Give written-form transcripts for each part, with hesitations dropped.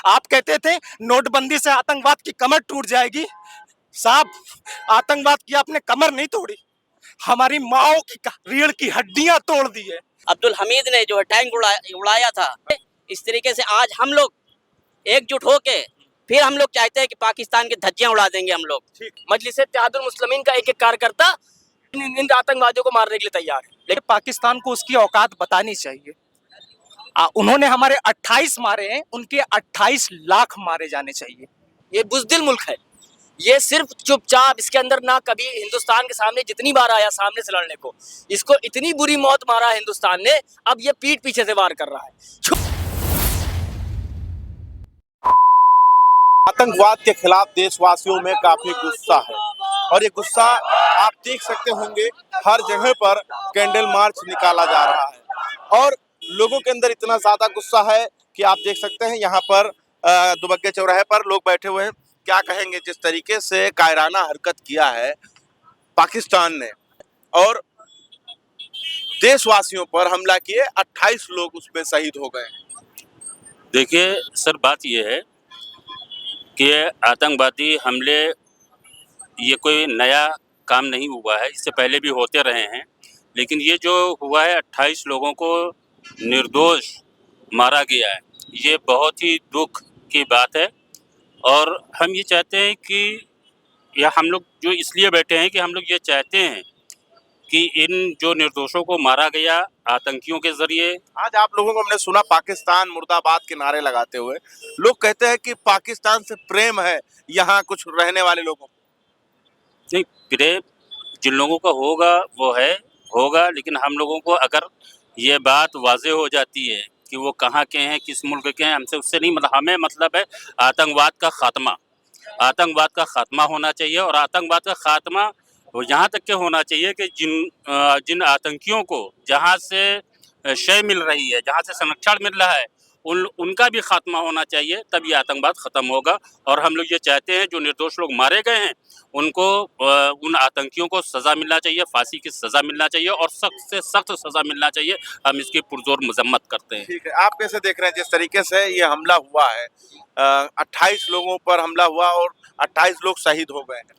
आप कहते थे नोटबंदी से आतंकवाद की कमर टूट जाएगी। साहब, आतंकवाद की आपने कमर नहीं तोड़ी, हमारी माओ की रीढ़ की हड्डियां तोड़ दी है। अब्दुल हमीद ने जो है टैंक उड़ाया था, इस तरीके से आज हम लोग एकजुट होके फिर हम लोग चाहते हैं कि पाकिस्तान के धज्जियां उड़ा देंगे हम लोग। मजलिस इत्तेहादुल मुस्लिमीन का एक कार्यकर्ता इन आतंकवादियों को मारने के लिए तैयार है। लेकिन पाकिस्तान को उसकी औकात बतानी चाहिए। उन्होंने हमारे 28 मारे हैं, उनके 28 लाख मारे जाने चाहिए। ये बुज़दिल मुल्क है, ये सिर्फ चुपचाप, इसके अंदर ना कभी हिंदुस्तान के सामने जितनी बार आया सामने से लड़ने को, इसको इतनी बुरी मौत मारा हिंदुस्तान ने, अब ये पीठ पीछे से वार कर रहा है। आतंकवाद के खिलाफ देशवासियों में काफी गुस्सा है और ये गुस्सा आप देख सकते होंगे, हर जगह पर कैंडल मार्च निकाला जा रहा है और लोगों के अंदर इतना ज्यादा गुस्सा है कि आप देख सकते हैं यहाँ पर दुबग्गे चौराहे पर लोग बैठे हुए हैं। क्या कहेंगे जिस तरीके से कायराना हरकत किया है पाकिस्तान ने और देशवासियों पर हमला किए, 28 लोग उसमें शहीद हो गए। देखिए सर, बात ये है कि आतंकवादी हमले ये कोई नया काम नहीं हुआ है, इससे पहले भी होते रहे हैं, लेकिन ये जो हुआ है 28 लोगों को निर्दोष मारा गया है, ये बहुत ही दुख की बात है। और हम ये चाहते हैं कि या हम लोग जो इसलिए बैठे हैं कि हम लोग ये चाहते हैं कि इन जो निर्दोषों को मारा गया आतंकियों के जरिए। आज आप लोगों को हमने सुना पाकिस्तान मुर्दाबाद के नारे लगाते हुए, लोग कहते हैं कि पाकिस्तान से प्रेम है यहाँ कुछ रहने वाले लोगों को। नहीं, प्रेम जिन लोगों का होगा वो होगा, लेकिन हम लोगों को अगर ये बात वाज़ेह हो जाती है कि वो कहाँ के हैं, किस मुल्क के हैं, हमसे उससे नहीं मतलब, हमें मतलब है आतंकवाद का खात्मा। आतंकवाद का खात्मा होना चाहिए और आतंकवाद का खात्मा वो यहाँ तक के होना चाहिए कि जिन आतंकियों को जहाँ से शय मिल रही है, जहाँ से संरक्षण मिल रहा है, उनका भी खात्मा होना चाहिए, तब ये आतंकवाद ख़त्म होगा। और हम लोग ये चाहते हैं जो निर्दोष लोग मारे गए हैं उनको उन आतंकियों को सज़ा मिलना चाहिए, फांसी की सज़ा मिलना चाहिए और सख्त से सख्त सज़ा मिलना चाहिए। हम इसकी पुरजोर मजम्मत करते हैं। ठीक है, आप कैसे देख रहे हैं जिस तरीके से ये हमला हुआ है, 28 लोगों पर हमला हुआ और 28 लोग शहीद हो गए हैं।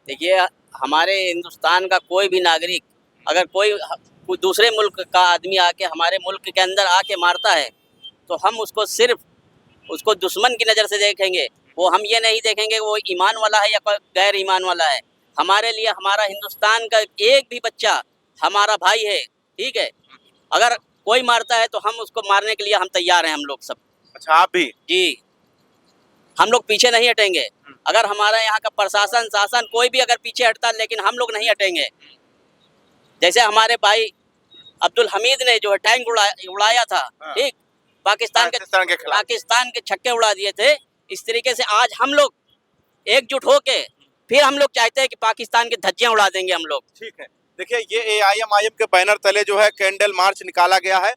देखिए, हमारे हिंदुस्तान का कोई भी नागरिक अगर कोई दूसरे मुल्क का आदमी आके हमारे मुल्क के अंदर आके मारता है तो हम उसको सिर्फ उसको दुश्मन की नज़र से देखेंगे। वो हम ये नहीं देखेंगे वो ईमान वाला है या गैर ईमान वाला है। हमारे लिए हमारा हिंदुस्तान का एक भी बच्चा हमारा भाई है, ठीक है। अगर कोई मारता है तो हम उसको मारने के लिए हम तैयार हैं, हम लोग सब। अच्छा, आप भी? जी, हम लोग पीछे नहीं हटेंगे। अगर हमारा यहाँ का प्रशासन शासन कोई भी अगर पीछे हटता, लेकिन हम लोग नहीं हटेंगे। जैसे हमारे भाई अब्दुल हमीद ने जो है टैंक उड़ाया था, ठीक, पाकिस्तान के छक्के उड़ा दिए थे। इस तरीके से आज हम लोग एकजुट होके फिर हम लोग चाहते हैं कि पाकिस्तान के धज्जियां उड़ा देंगे हम लोग। ठीक है, देखिए ये AIM के बैनर तले जो है कैंडल मार्च निकाला गया है।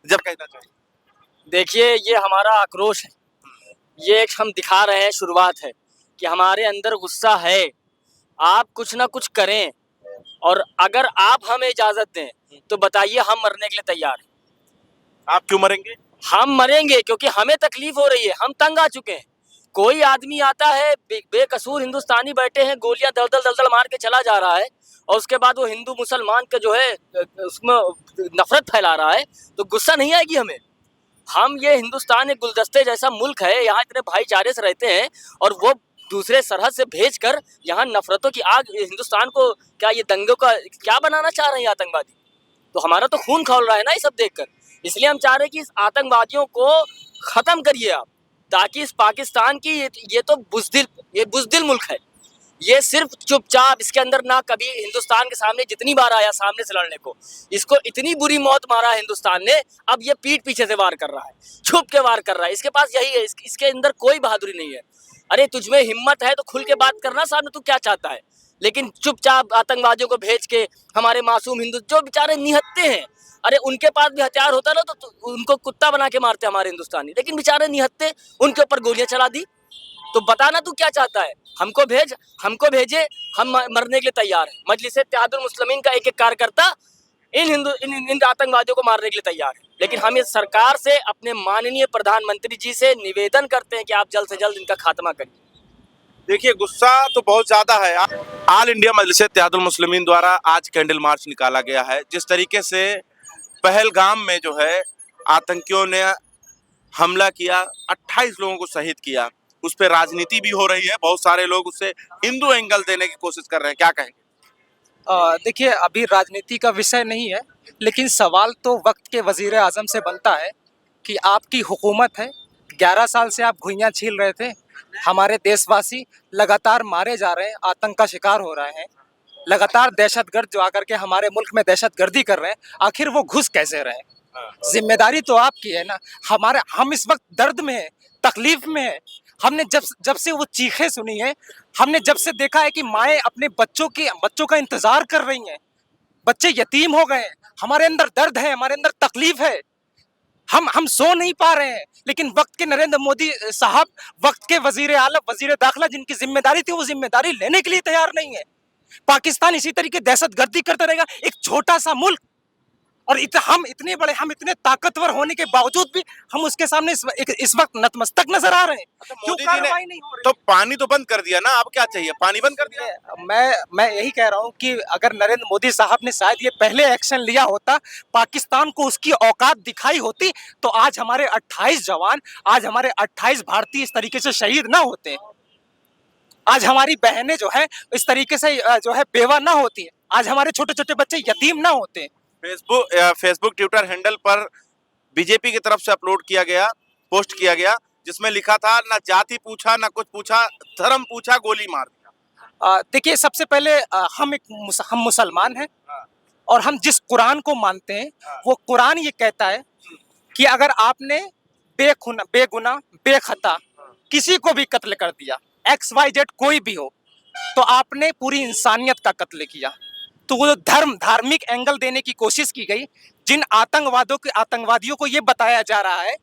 जब कहना चाहिए, देखिए ये हमारा आक्रोश है, ये एक हम दिखा रहे हैं शुरुआत है कि हमारे अंदर गुस्सा है। आप कुछ ना कुछ करें और अगर आप हमें इजाज़त दें तो बताइए, हम मरने के लिए तैयार हैं। आप क्यों मरेंगे? हम मरेंगे क्योंकि हमें तकलीफ हो रही है, हम तंग आ चुके हैं। कोई आदमी आता है बेकसूर हिंदुस्तानी बैठे हैं, गोलियां दलदल दलदल मार के चला जा रहा है और उसके बाद वो हिंदू मुसलमान का जो है उसमें नफरत फैला रहा है, तो गुस्सा नहीं आएगी हमें? हम ये हिंदुस्तान एक गुलदस्ते जैसा मुल्क है, यहाँ इतने भाईचारे से रहते हैं और वो दूसरे सरहद से भेजकर यहाँ नफरतों की आग हिंदुस्तान को क्या ये दंगों का क्या बनाना चाह रहे हैं आतंकवादी? तो हमारा तो खून खौल रहा है ना ये सब देखकर। इसलिए हम चाह रहे हैं कि इस आतंकवादियों को ख़त्म करिए आप, ताकि इस पाकिस्तान की ये तो बुज़दिल मुल्क है, ये सिर्फ चुपचाप, इसके अंदर ना कभी हिंदुस्तान के सामने जितनी बार आया सामने से लड़ने को, इसको इतनी बुरी मौत मारा हिंदुस्तान ने, अब ये पीठ पीछे से वार कर रहा है, छुप के वार कर रहा है। इसके पास यही है, इसके अंदर कोई बहादुरी नहीं है। अरे तुझमें हिम्मत है तो खुल के बात करना, सामने तू क्या चाहता है। लेकिन चुपचाप आतंकवादियों को भेज के हमारे मासूम हिंदू जो बेचारे निहत्ते हैं, अरे उनके पास भी हथियार होता ना तो उनको कुत्ता बना के मारते हमारे हिंदुस्तानी, लेकिन बेचारे निहत्ते, उनके ऊपर गोलियां चला दी। तो बताना तू क्या चाहता है, हमको भेजे, हम मरने के लिए तैयार हैं। मजलिस इत्तेहादुल मुस्लिमीन का एक कार्यकर्ता इन आतंकवादियों को मारने के लिए तैयार है। लेकिन हम इस सरकार से, अपने माननीय प्रधानमंत्री जी से निवेदन करते हैं कि आप जल्द से जल्द इनका खात्मा करिए। देखिए, गुस्सा तो बहुत ज्यादा है। ऑल इंडिया मजलिस इत्तेहादुल मुस्लिमीन द्वारा आज कैंडल मार्च निकाला गया है। जिस तरीके से पहलगाम में जो है आतंकियों ने हमला किया, 28 लोगों को शहीद किया, उस पर राजनीति भी हो रही है। बहुत सारे लोग उससे हिंदू एंगल देने की कोशिश कर रहे हैं, क्या कहेंगे? देखिए, अभी राजनीति का विषय नहीं है, लेकिन सवाल तो वक्त के वजीर आजम से बनता है कि आपकी हुकूमत है, 11 साल से आप घुइयां छील रहे थे, हमारे देशवासी लगातार मारे जा रहे हैं, आतंक का शिकार हो रहे हैं, लगातार दहशतगर्द जो आकर के हमारे मुल्क में दहशतगर्दी कर रहे हैं, आखिर वो घुस कैसे रहे हैं? जिम्मेदारी तो आपकी है ना। हम इस वक्त दर्द में हैं, तकलीफ में हैं। हमने जब से वो चीखें सुनी है, हमने जब से देखा है कि माएँ अपने बच्चों का इंतजार कर रही हैं, बच्चे यतीम हो गए हैं, हमारे अंदर दर्द है, हमारे अंदर तकलीफ है। हम सो नहीं पा रहे हैं, लेकिन वक्त के नरेंद्र मोदी साहब, वक्त के वजीर आला, वजीर दाखिला जिनकी जिम्मेदारी थी, वो जिम्मेदारी लेने के लिए तैयार नहीं है। पाकिस्तान इसी तरीके दहशतगर्दी करता रहेगा, एक छोटा सा मुल्क, और हम इतने बड़े, हम इतने ताकतवर होने के बावजूद भी हम उसके सामने इस वक्त नतमस्तक नजर आ रहे हैं। क्यों मोदी जी कार्रवाई ने नहीं हो रही? तो पानी तो बंद कर दिया ना, अब क्या चाहिए? पानी बंद कर दिया। मैं यही कह रहा हूँ कि अगर नरेंद्र मोदी साहब ने शायद ये पहले एक्शन लिया होता, पाकिस्तान को उसकी औकात दिखाई होती, तो आज हमारे 28 जवान, आज हमारे 28 भारतीय इस तरीके से शहीद ना होते। आज हमारी बहनें जो है इस तरीके से जो है बेवा ना होती, आज हमारे छोटे छोटे बच्चे यतीम ना होते। फेसबुक ट्विटर हैंडल पर बीजेपी की तरफ से अपलोड किया गया, पोस्ट किया गया, जिसमें लिखा था, ना जाति पूछा, ना कुछ पूछा, धर्म पूछा, गोली मार दिया। देखिए, सबसे पहले हम मुसलमान हैं, और हम जिस कुरान को मानते हैं, वो कुरान ये कहता है कि अगर आपने बेगुनाह बेखता किसी को भी कत्ल कर दिया, XYZ कोई भी हो, तो आपने पूरी इंसानियत का कत्ल किया। तो वो धार्मिक एंगल देने की कोशिश की गई। जिन आतंकवादियों को ये बताया जा रहा है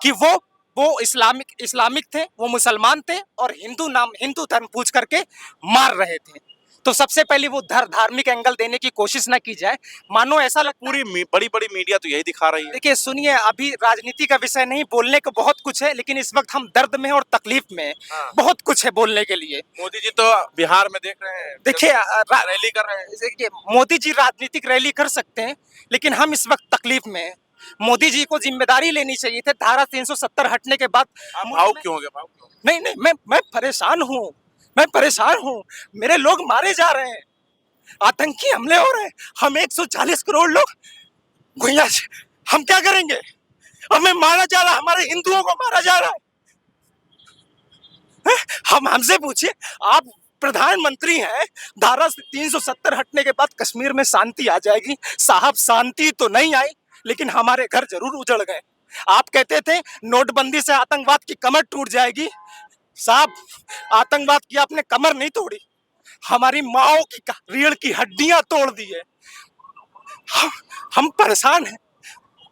कि वो इस्लामिक थे, वो मुसलमान थे, और हिंदू धर्म पूछ करके मार रहे थे। तो सबसे पहले वो धार्मिक एंगल देने की कोशिश ना की जाए, मानो ऐसा पूरी बड़ी बड़ी मीडिया तो यही दिखा रही है। देखिए, सुनिए, अभी राजनीति का विषय नहीं, बोलने को बहुत कुछ है, लेकिन इस वक्त हम दर्द में और तकलीफ में हैं। बहुत कुछ है बोलने के लिए। मोदी जी तो बिहार में देख रहे हैं, देखिए, रैली कर रहे हैं। देखिए, मोदी जी राजनीतिक रैली कर सकते हैं, लेकिन हम इस वक्त तकलीफ में हैं। मोदी जी को जिम्मेदारी लेनी चाहिए थे। धारा 370 हटने के बाद भावुक क्यों हो गए? भावुक क्यों? नहीं, मैं परेशान हूँ। मेरे लोग मारे जा रहे हैं, आतंकी हमले हो रहे हैं, हम 140 करोड़ लोग घुइयां, हम क्या करेंगे? हमें मारा जा रहा है, हमारे हिंदुओं को मारा जा रहा है। हमसे पूछिए, आप प्रधानमंत्री हैं, धारा 370 हटने के बाद कश्मीर में शांति आ जाएगी। साहब, शांति तो नहीं आई, लेकिन हमारे घर जरूर उजड़ गए। आप कहते थे नोटबंदी से आतंकवाद की कमर टूट जाएगी। साहब, आतंकवाद की आपने कमर नहीं तोड़ी, हमारी माओ की रीढ़ की हड्डियां तोड़ दी है। हम परेशान हैं,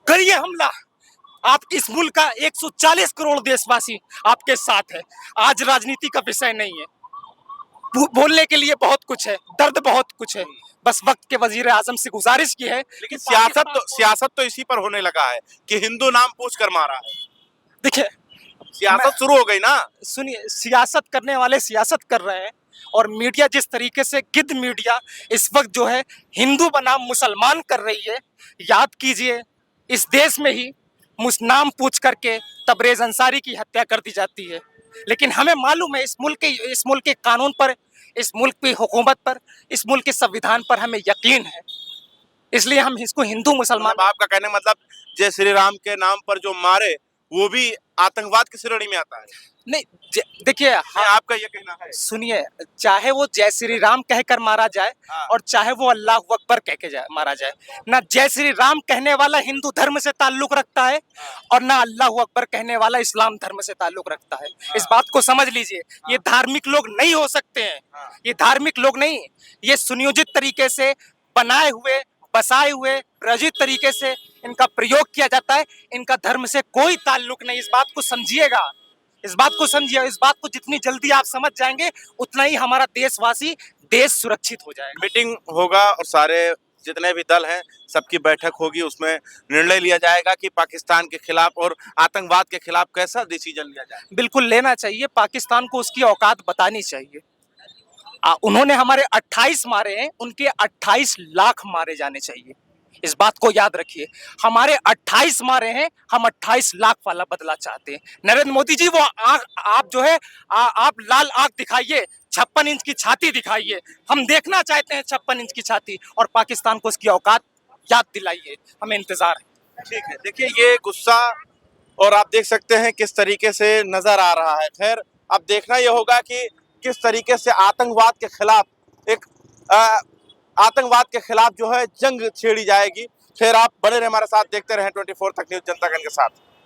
करिए हमला। आपकी इस मुल्क का 140 करोड़ देशवासी आपके साथ है। आज राजनीति का विषय नहीं है, बोलने के लिए बहुत कुछ है, दर्द बहुत कुछ है। बस वक्त के वजीर आजम से गुजारिश की है, लेकिन सियासत तो इसी पर होने लगा है कि हिंदू नाम पूछ कर मारा है। देखिए, सियासत शुरू हो गई ना। सुनिए, सियासत करने वाले सियासत कर रहे हैं, और मीडिया जिस तरीके से गिद्ध मीडिया इस वक्त जो है हिंदू बनाम मुसलमान कर रही है। याद कीजिए, इस देश में ही नाम पूछ करके तबरेज अंसारी की हत्या कर दी जाती है, लेकिन हमें मालूम है इस मुल्क के कानून पर, इस मुल्क की हुकूमत पर, इस मुल्क के संविधान पर हमें यकीन है, इसलिए हम इसको हिंदू मुसलमान। आपका कहने मतलब जय श्री राम के नाम पर जो मारे वो भी आतंकवाद की श्रेणी में आता है? नहीं, देखिए, आपका ये कहना है। सुनिए, चाहे वो जय श्री राम कहकर मारा जाए, और चाहे वो अल्लाह अकबर कह के मारा जाए, ना जय श्री राम कहने वाला हिंदू धर्म से ताल्लुक रखता है, और ना अल्लाह अकबर कहने वाला इस्लाम धर्म से ताल्लुक रखता है। इस बात को समझ लीजिए। ये धार्मिक लोग नहीं हो सकते हैं, ये धार्मिक लोग नहीं, ये सुनियोजित तरीके से बनाए हुए, बसाए हुए, रचित तरीके से इनका प्रयोग किया जाता है। इनका धर्म से कोई ताल्लुक नहीं। इस बात को समझिएगा, इस बात को समझिए। इस बात को जितनी जल्दी आप समझ जाएंगे, उतना ही हमारा देश सुरक्षित हो जाएगा। मीटिंग होगा और सारे जितने भी दल हैं सबकी बैठक होगी, उसमें निर्णय लिया जाएगा कि पाकिस्तान के खिलाफ और आतंकवाद के खिलाफ कैसा डिसीजन लिया जाए। बिल्कुल लेना चाहिए, पाकिस्तान को उसकी औकात बतानी चाहिए। उन्होंने हमारे 28 मारे हैं, उनके 28 लाख मारे जाने चाहिए। इस बात को याद रखिए, हमारे 28 मारे हैं, हम 28 लाख वाला बदला चाहते हैं। नरेंद्र मोदी जी, वो आंख आप जो है आप लाल आंख दिखाइए, 56 इंच की छाती दिखाइए, हम देखना चाहते हैं 56 इंच की छाती, और पाकिस्तान को उसकी औकात याद दिलाइए, हमें इंतजार है। ठीक है, देखिए ये गुस्सा और आप देख सकते हैं किस तरीके से नजर आ रहा है। खैर अब देखना यह होगा कि किस तरीके से आतंकवाद के खिलाफ एक आतंकवाद के खिलाफ जो है जंग छेड़ी जाएगी। फिर आप बने रहे हमारे साथ, देखते रहें 24 तक न्यूज़, जनता के साथ।